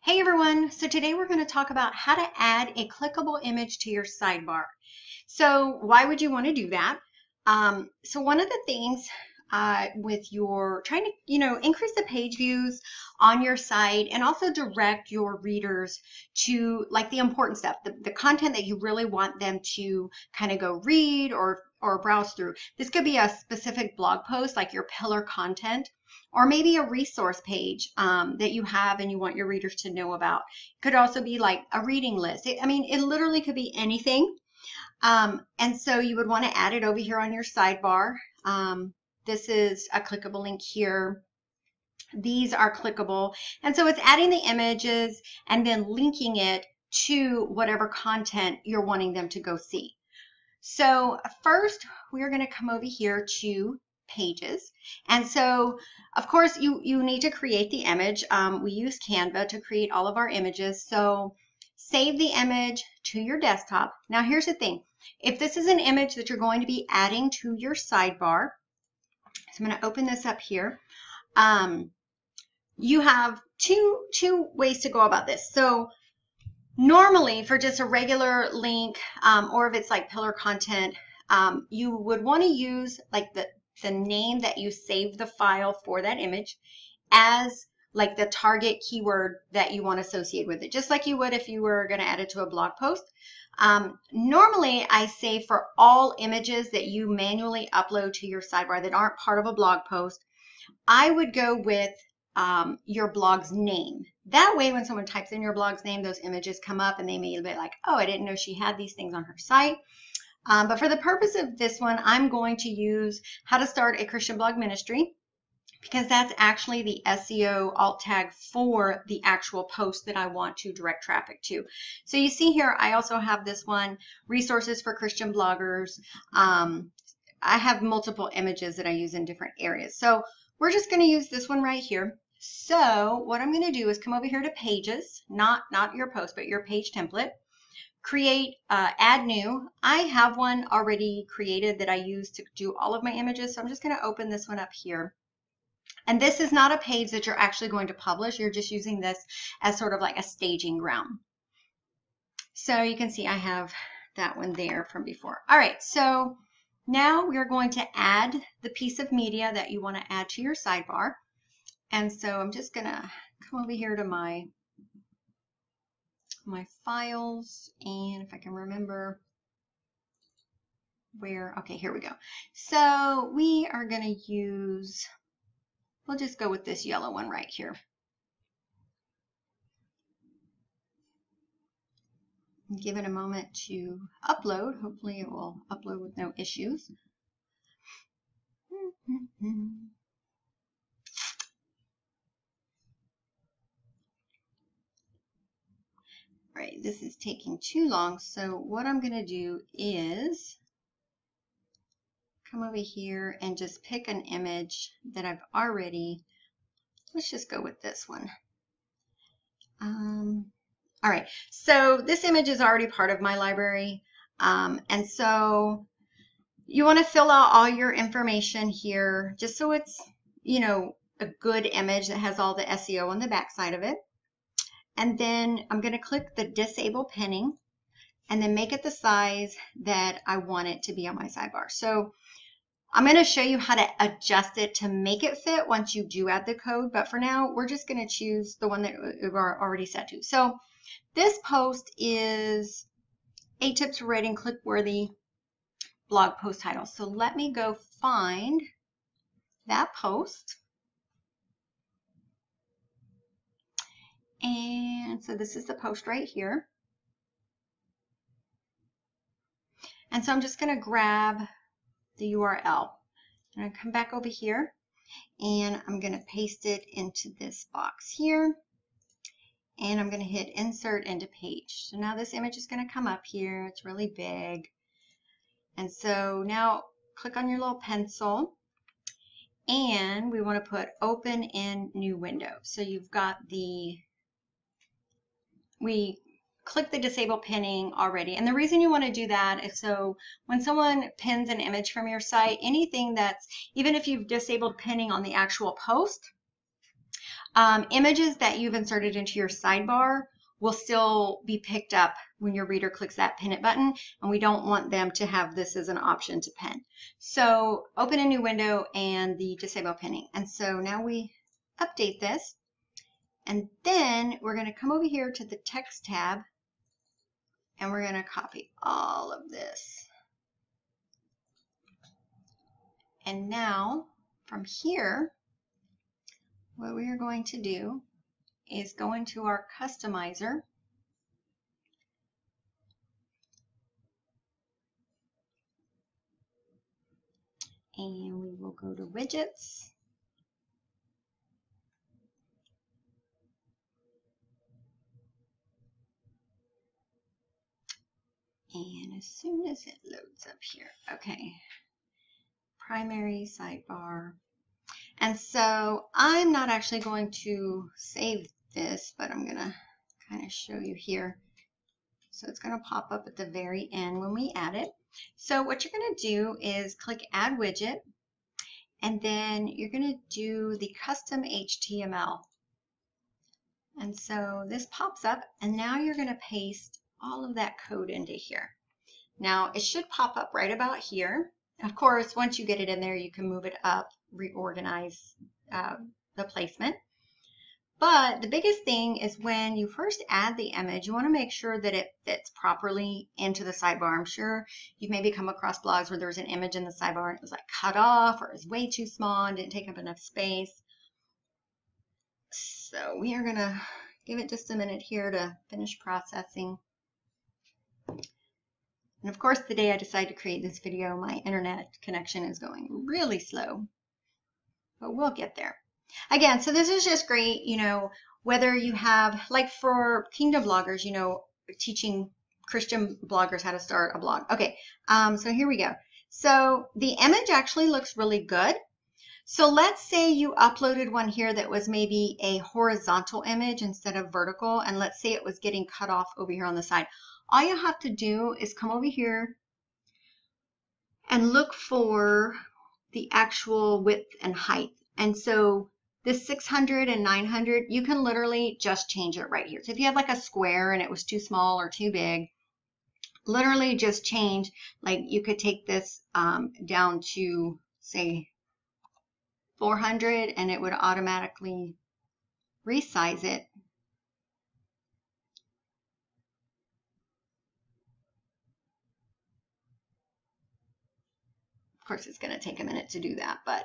Hey everyone, so today we're going to talk about how to add a clickable image to your sidebar. So why would you want to do that? So one of the things with your trying to, increase the page views on your site and also direct your readers to like the important stuff, the content that you really want them to kind of go read or browse through. This could be a specific blog post like your pillar content, or maybe a resource page that you have and you want your readers to know about. It could also be like a reading list. It literally could be anything. And so you would want to add it over here on your sidebar. This is a clickable link here. These are clickable. And so it's adding the images and then linking it to whatever content you're wanting them to go see. So first, we're going to come over here to pages. And so, of course, you need to create the image. We use Canva to create all of our images. So save the image to your desktop. Now, here's the thing. If this is an image that you're going to be adding to your sidebar, so I'm going to open this up here. You have two ways to go about this. So normally for just a regular link, or if it's like pillar content, you would want to use like the name that you saved the file for that image as like the target keyword that you want to associate with it, just like you would if you were going to add it to a blog post. Normally I say for all images that you manually upload to your sidebar that aren't part of a blog post, I would go with your blog's name. That way, when someone types in your blog's name, those images come up and they may be like, oh, I didn't know she had these things on her site. But for the purpose of this one, I'm going to use how to start a Christian blog ministry, because that's actually the SEO alt tag for the actual post that I want to direct traffic to. So you see here, I also have this one, resources for Christian bloggers. I have multiple images that I use in different areas. So we're just going to use this one right here. So what I'm going to do is come over here to pages, not your post, but your page template. Create, add new. I have one already created that I use to do all of my images. So I'm just going to open this one up here. And this is not a page that you're actually going to publish. You're just using this as sort of like a staging ground. So you can see I have that one there from before. All right, so now we're going to add the piece of media that you want to add to your sidebar. And so I'm just going to come over here to my files, and if I can remember where, okay, here we go. So we are going to use, we'll just go with this yellow one right here. Give it a moment to upload. Hopefully it will upload with no issues. All right, this is taking too long, so what I'm going to do is come over here and just pick an image that I've already, let's just go with this one. All right, so this image is already part of my library, and so you want to fill out all your information here just so it's, a good image that has all the SEO on the back side of it. And then I'm going to click the disable pinning and then make it the size that I want it to be on my sidebar. So I'm going to show you how to adjust it to make it fit once you do add the code. But for now, we're just going to choose the one that we're already set to. So this post is 8 tips for writing click-worthy blog post titles. So let me go find that post. And so this is the post right here. And so I'm just going to grab the URL. I'm going to come back over here and I'm going to paste it into this box here. And I'm going to hit insert into page. So now this image is going to come up here. It's really big. And so now click on your little pencil and we want to put open in new window. So you've got we click the disable pinning already. And the reason you want to do that is so when someone pins an image from your site, anything that's, even if you've disabled pinning on the actual post, Images that you've inserted into your sidebar will still be picked up when your reader clicks that pin it button, and we don't want them to have this as an option to pin. So open a new window and the disable pinning. And so now we update this, and then we're going to come over here to the text tab, and we're going to copy all of this. And now from here, what we are going to do is go into our customizer, and we will go to widgets, and as soon as it loads up here, okay, primary sidebar. And so I'm not actually going to save this, but I'm gonna kind of show you here. So it's going to pop up at the very end when we add it. So what you're going to do is click Add Widget, and then you're going to do the custom HTML. And so this pops up, and now you're going to paste all of that code into here. Now it should pop up right about here. Of course, once you get it in there, you can move it up, reorganize the placement. But the biggest thing is when you first add the image, you want to make sure that it fits properly into the sidebar. I'm sure you've maybe come across blogs where there's an image in the sidebar and it was like cut off, or it was way too small and didn't take up enough space. So we are going to give it just a minute here to finish processing. And of course, the day I decide to create this video, my internet connection is going really slow, but we'll get there. Again, so this is just great, you know, whether you have, like for Kingdom bloggers, you know, teaching Christian bloggers how to start a blog. Okay, so here we go. So the image actually looks really good. So let's say you uploaded one here that was maybe a horizontal image instead of vertical, and let's say it was getting cut off over here on the side. All you have to do is come over here and look for the actual width and height. And so this 600 and 900, you can literally just change it right here. So if you had like a square and it was too small or too big, literally just change, like you could take this down to say 400 and it would automatically resize it. Of course, it's going to take a minute to do that, but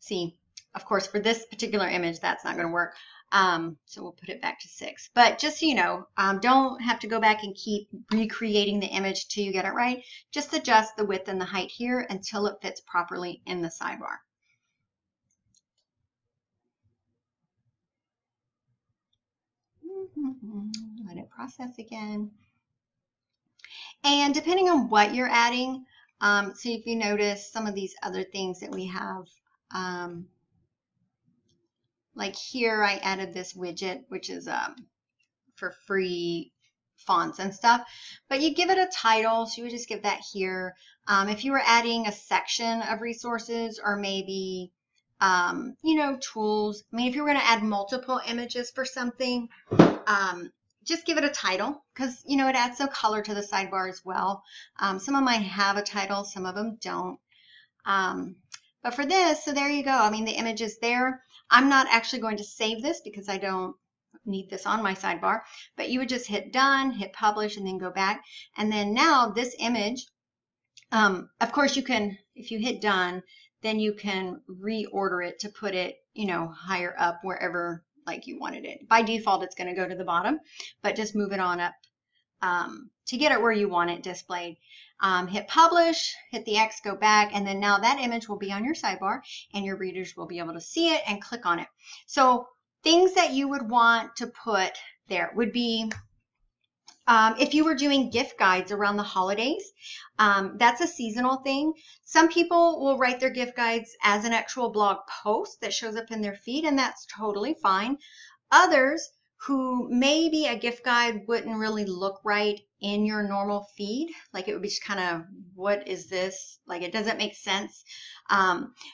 see, of course, for this particular image, that's not going to work. So we'll put it back to 6. But just so you know, don't have to go back and keep recreating the image till you get it right. Just adjust the width and the height here until it fits properly in the sidebar. Let it process again. And depending on what you're adding, so if you notice some of these other things that we have, like here I added this widget, which is for free fonts and stuff, but you give it a title, so you would just give that here. If you were adding a section of resources, or maybe you know, tools, I mean, if you were going to add multiple images for something, just give it a title, because you know it adds some color to the sidebar as well. Some of mine have a title, some of them don't. But for this, so there you go. I mean, the image is there. I'm not actually going to save this because I don't need this on my sidebar, but you would just hit done, hit publish, and then go back. And then now this image, of course you can, if you hit done, then you can reorder it to put it, you know, higher up wherever like you wanted it. By default, it's going to go to the bottom, but just move it on up to get it where you want it displayed. Hit publish, hit the X, go back, and then now that image will be on your sidebar and your readers will be able to see it and click on it. So things that you would want to put there would be, if you were doing gift guides around the holidays, that's a seasonal thing. Some people will write their gift guides as an actual blog post that shows up in their feed, and that's totally fine. Others who maybe a gift guide wouldn't really look right in your normal feed. Like it would be just kind of, what is this? Like it doesn't make sense.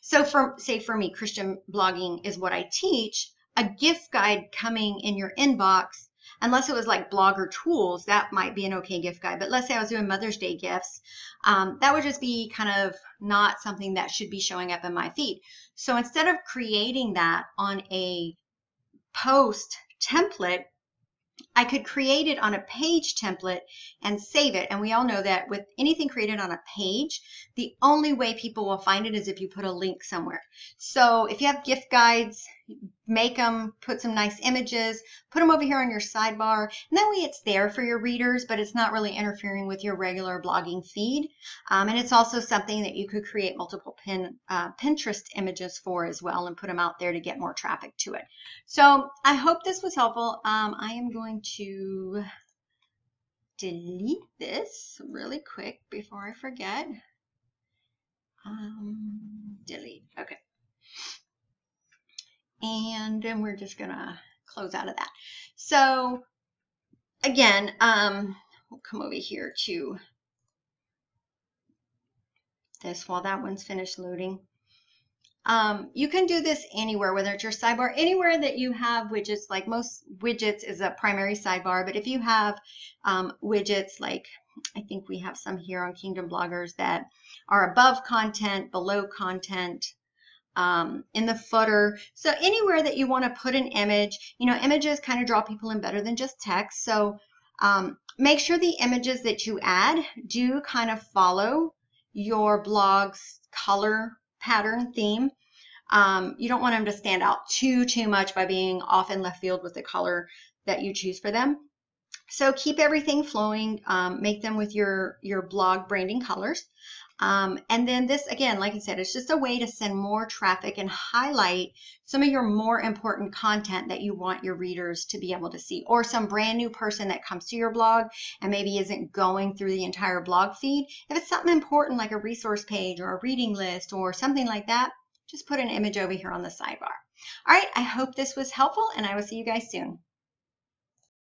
So for me, Christian blogging is what I teach. A gift guide coming in your inbox, unless it was like blogger tools, that might be an okay gift guide. But let's say I was doing Mother's Day gifts, that would just be kind of not something that should be showing up in my feed. So instead of creating that on a post template, I could create it on a page template and save it. And we all know that with anything created on a page, the only way people will find it is if you put a link somewhere. So if you have gift guides, make them, put some nice images, put them over here on your sidebar, and that way it's there for your readers, but it's not really interfering with your regular blogging feed. And it's also something that you could create multiple Pinterest images for as well and put them out there to get more traffic to it. So I hope this was helpful. I am going to delete this really quick before I forget. Delete. Okay. And then we're just gonna close out of that. So again, we'll come over here to this while that one's finished loading. You can do this anywhere, whether it's your sidebar, anywhere that you have widgets. Like most widgets is a primary sidebar, but if you have widgets, like I think we have some here on Kingdom Bloggers that are above content, below content, in the footer. So anywhere that you want to put an image, you know, images kind of draw people in better than just text. So make sure the images that you add do kind of follow your blog's color pattern theme. You don't want them to stand out too much by being off in left field with the color that you choose for them. So keep everything flowing, make them with your blog branding colors. And then this, again, like I said, it's just a way to send more traffic and highlight some of your more important content that you want your readers to be able to see, or some brand new person that comes to your blog and maybe isn't going through the entire blog feed. If it's something important like a resource page or a reading list or something like that, just put an image over here on the sidebar. All right, I hope this was helpful, and I will see you guys soon.